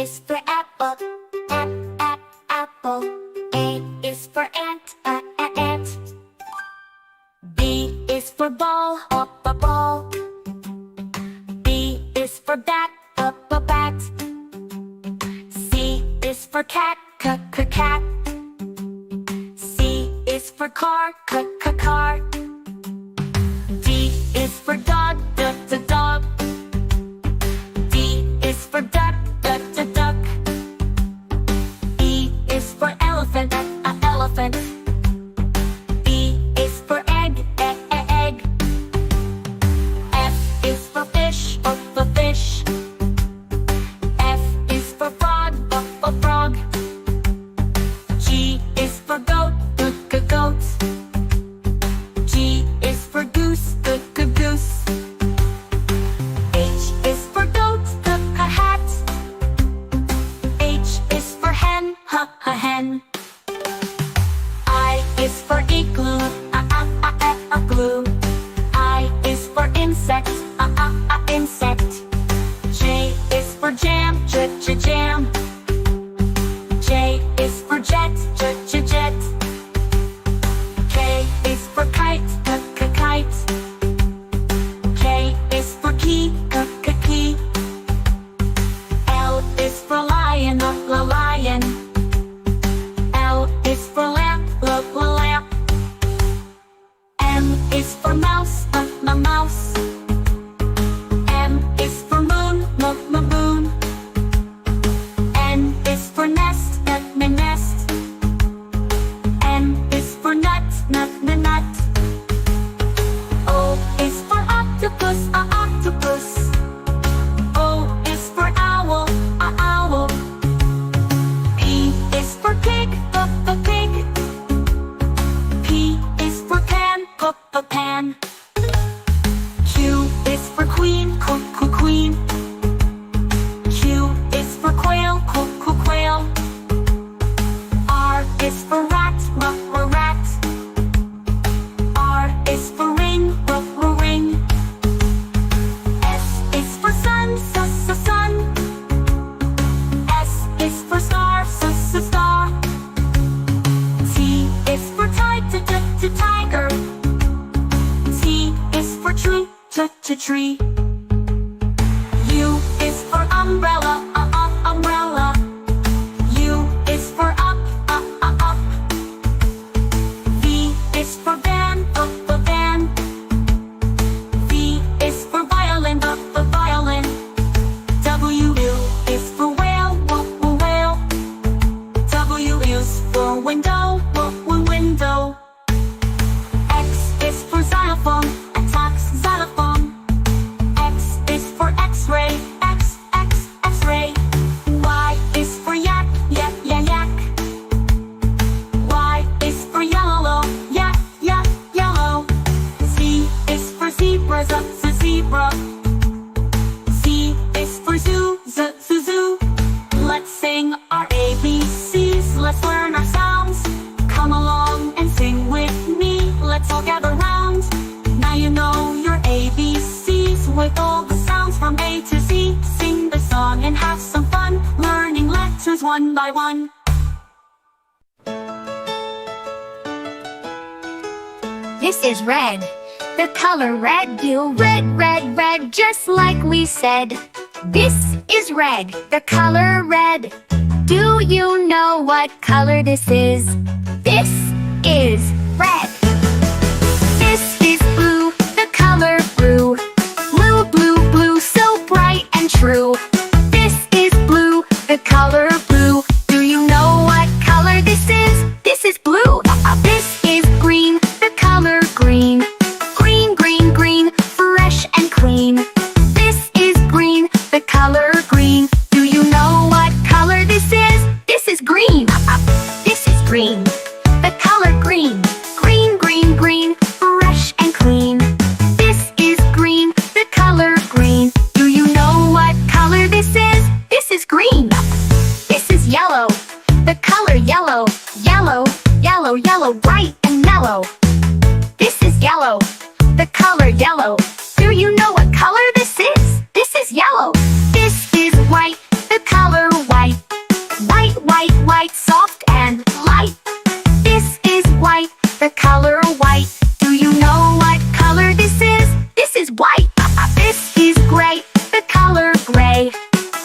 is for apple, apple. A is for ant, ant. B is for ball, ball. B is for bat, bat. C is for cat, cat. C is for car, car. D is for dog, dog. D is for duck, duck. E is for elephant, elephant. E is for egg, egg. F is for fish, fish. F is for frog, frog. G is for goat, goat. G is for goose, goose. H is for goat, hat. H is for hen, hen. I is for igloo, glue. I is for insect, insect. J is for jam, jam. J is for jet, jet. K is for kite, kite. K is for key, key. L is for lion, lion. L is for lamp, lamp. M is for mouse, mouse. M is for moon, moon. N is for nest, nest. N is for nut, nut. O is for octopus, octopus. O is for owl, owl. P is for pig, pig. P is for pan, pan. Q is for queen, queen. Q is for quail, quail. R is for rat, rat. R is for ring, ring. S is for sun, sun. S is for star, star. T is for tiger. T is for tree, tree. U is for umbrella, umbrella. U is for up, up. V is for van, van. V is for violin, violin. W is for whale, whale. W is for window, window. X is for xylophone, xylophone. X is for X-ray, X-ray. Y is for yak, yak. Y is for yellow, yellow. Z is for zebra, zebra. Z is for zoo, zoo. Let's sing our ABCs, let's learn our sounds. Come along and sing with me, let's all gather round. Now you know your ABCs with all the sounds from A to Z. Sing the song and have some fun, learning letters one by one. This is red. The color red, do red, red, red, just like we said. This is red, the color red. Do you know what color this is? This is red. This is blue, the color blue. Blue, blue, blue, so bright and true. This is blue, the color blue. Do you know what color this is? This is blue. This is green, the color green. Green, green, green, fresh and clean. This is green, the color green. Do you know what color this is? This is green. This is green, the color green. Green, green, green, fresh and clean. This is green, the color green. Do you know what color this is? This is green.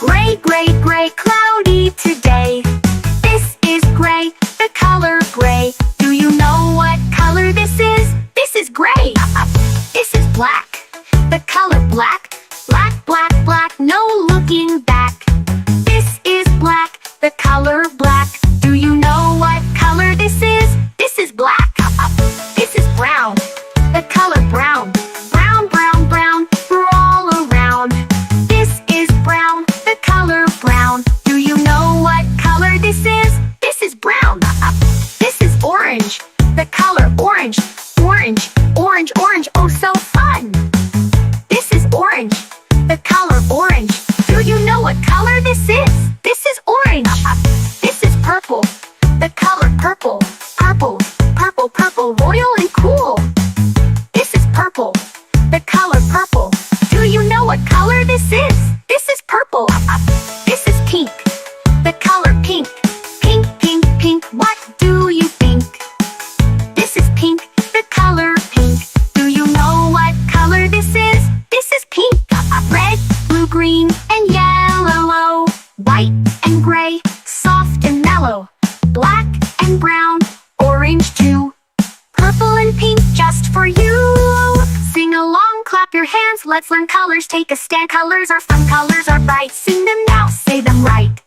Gray, gray, gray, cloudy today. This is gray, the color gray. Do you know what color this is? This is gray. This is black, the color black. Black, black, black, no looking back. This is black, the color black. Do you know what color this is? This is black. This is brown, the color brown. Brown, brown, brown, we're all around. This is brown, the color brown. Do you know what color this is? This is brown. This is orange, the color orange. Orange, orange, orange, oh so fun. This is orange, the color orange. Do you know what color this is? This is orange. This is purple, the color purple. Purple, purple, purple, royal and cool. This is purple, the color purple. Do you know what color this is? This is purple. This is pink, the color pink. Pink, pink, pink, what do you think? This is pink, the color pink. Do you know what color this is? This is pink. Red, blue, green, and yellow. White and gray, soft and mellow. Black and brown, orange too. Purple and pink just for you. Sing along, clap your hands, let's learn colors. Take a stand, colors are fun, colors are bright. Sing them now, say them right.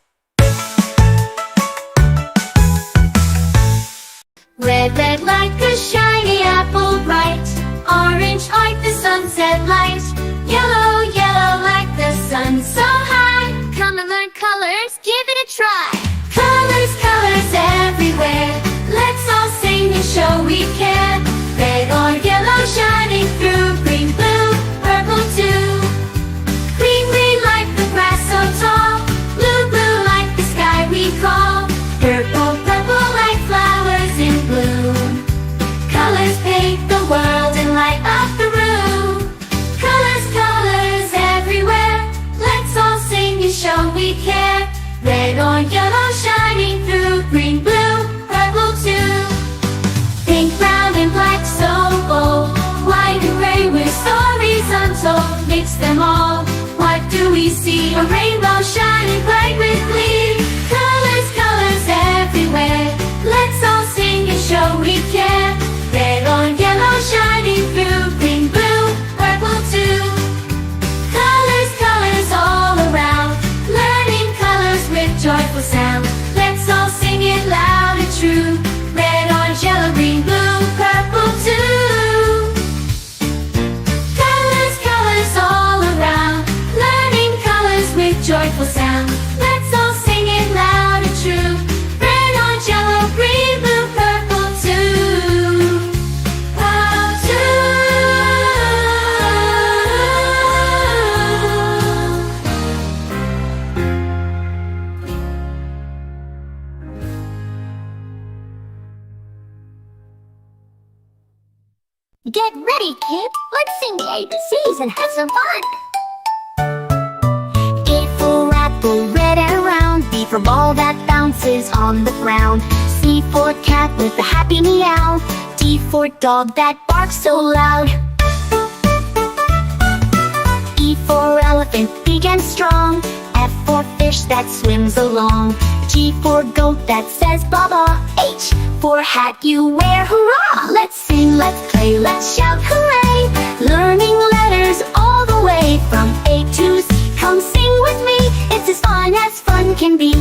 Red, red like a shiny apple bright. Orange like the sunset light. Yellow, yellow like the sun so high. Come and learn colors, give it a try. Colors, colors everywhere. Let's all sing and show we can. Red or yellow shining through. Green, blue, purple too. Green, green like the grass so tall. Blue, blue like the sky we call. Purple, purple like flowers in bloom. Colors paint the world and light up the room. Colors, colors everywhere. Let's all sing and show we care. Red or yellow shining through. Green, blue, purple too. Pink, brown and black so bold. White and gray with stories untold. Mix them all, what do we see? A rainbow shining bright with glee. Colors, colors everywhere. Let's all sing and show we care. Red or yellow shining through. Green, blue, purple too. Colors, colors all around. Learning colors with joyful sound. Let's all sing it loud and true. Red, orange, yellow, green, blue, purple too. Colors, colors all around. Learning colors with joyful sound. Let's all sing it loud and true. Red, orange, yellow, green, blue, purple too. Purple too. Get ready, kid. Let's sing the ABCs and have some fun. A for apple, red and round. B for ball that bounces on the ground. C for cat with a happy meow. D for dog that barks so loud. E for elephant, big and strong. F for fish that swims along. G for goat that says baba. H for hat you wear, hurrah! Let's sing, let's play, let's shout hooray! Learning letters all the way from A to Z. Come sing with me, it's as fun can be.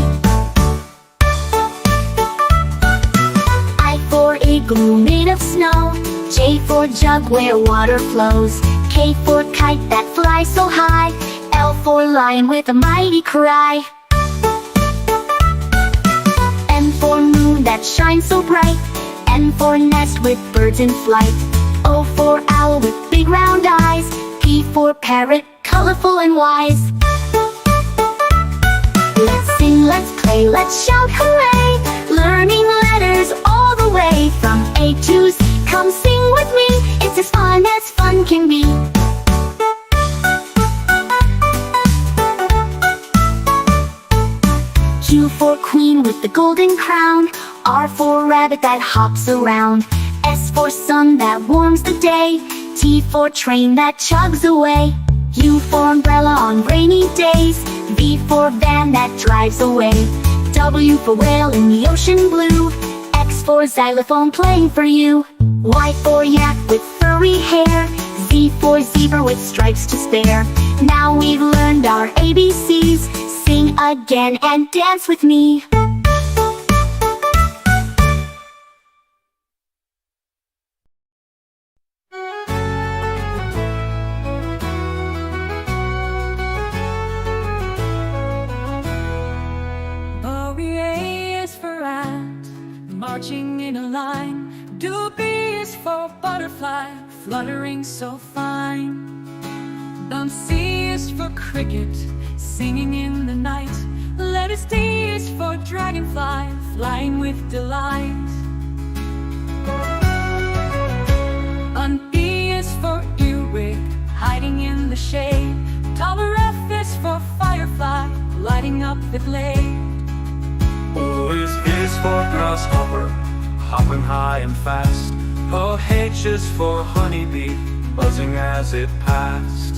I for igloo made of snow. J for jug where water flows. K for kite that flies so high. L for lion with a mighty cry. M for moon that shines so bright. N for nest with birds in flight. O for owl with big round eyes. P for parrot, colorful and wise. Let's sing, let's play, let's shout hooray! Learning letters all the way from A to Z. Come sing with me, it's as fun can be. Q for queen with the golden crown. R for rabbit that hops around. S for sun that warms the day. T for train that chugs away. U for umbrella on rainy days. V for van that drives away. W for whale in the ocean blue. X for xylophone playing for you. Y for yak with furry hair. Z for zebra with stripes to spare. Now we've learned our ABCs. Sing again and dance with me. A is for ant, marching in a line. Do B is for butterfly, fluttering so fine. C is for cricket, singing in the night. Letters D is for dragonfly, flying with delight. E is for earwig, hiding in the shade. F is for firefly, lighting up the glade. O is for grasshopper, hopping high and fast. H is for honeybee, buzzing as it passed.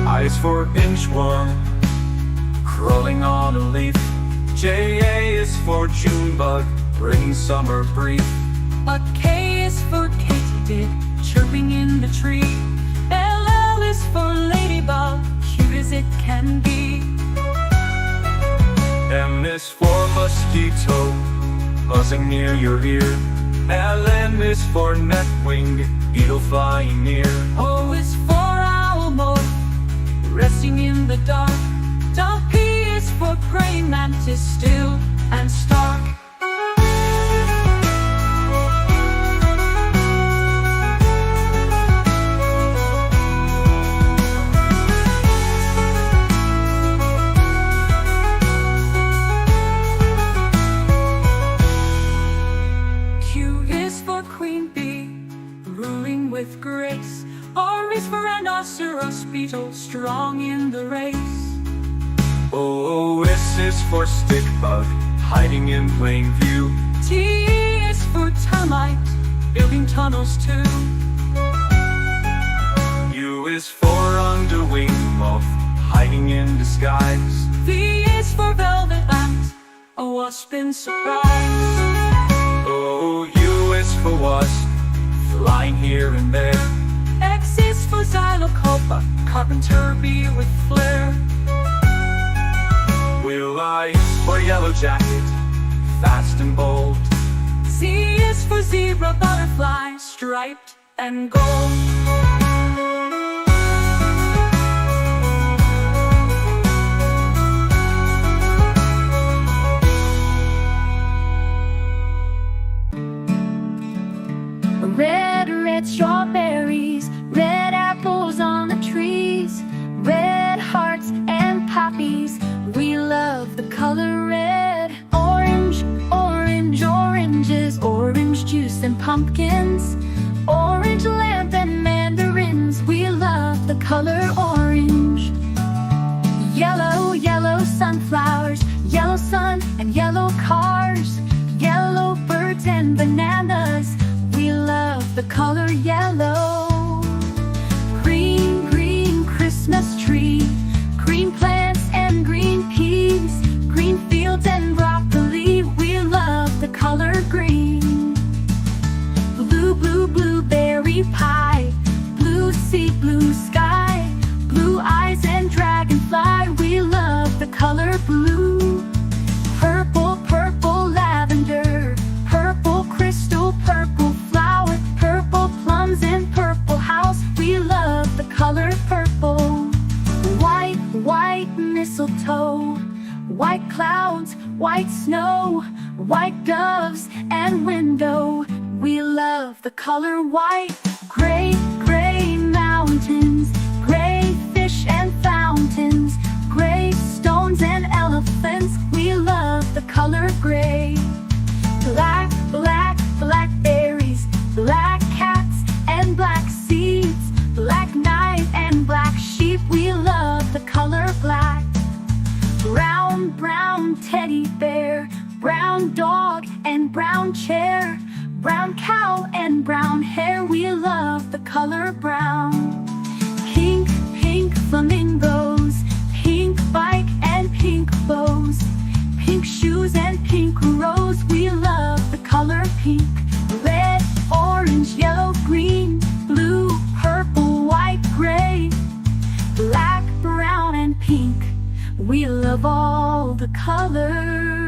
I is for inchworm, crawling on a leaf. J is for Junebug, bringing summer brief. K is for katydid, chirping in the tree. L is for ladybug, cute as it can be. M is for mosquito, buzzing near your ear. N is for netwing, beetle flying near. O is for owl moth, resting in the dark. P is for praying mantis, still and stark. Q is for queen bee, ruling with grace. R is for rhinoceros beetle, strong in the race. O is for stick bug, hiding in plain view. T is for termite, building tunnels too. U is for underwing moth, hiding in disguise. V is for velvet ant, a wasp in surprise. U is for wasp, flying here and there. X is for xylocopa, carpenter bee with flair. I for yellow jacket, fast and bold. Z is for zebra butterfly, striped and gold. Red, red strawberries, red apples on the trees, red hearts and poppies. We love the color red. Orange, orange, oranges, orange juice and pumpkins, orange lamp and mandarins. We love the color orange. Yellow, yellow sunflowers, yellow sun and yellow cars, yellow birds and bananas. We love the color yellow. Green, green Christmas tree, green plants and green peas, green fields and broccoli. We love the color green. Blue, blue, blueberry pie, blue sea, blue sky, blue eyes and dragonfly. We love the color blue. Purple, purple lavender, purple crystal, purple flower, purple plums and purple house. We love the color purple. White, white mistletoe, white clouds, white snow, white doves and window. We love the color white. Gray, gray mountains, gray fish and fountains, gray stones and elephants. We love the color gray. Black, black, blackberries, black cats and black seeds, black night and black sheep. We love the color black. Brown, brown teddy bear, Brown dog and brown chair, brown cow and brown hair. We love the color brown. Pink, pink flamingos, pink bike and pink bows, pink shoes and pink rose. We love the color pink. Red, orange, yellow, green, blue, purple, white, gray, black, brown and pink. We love all the colors.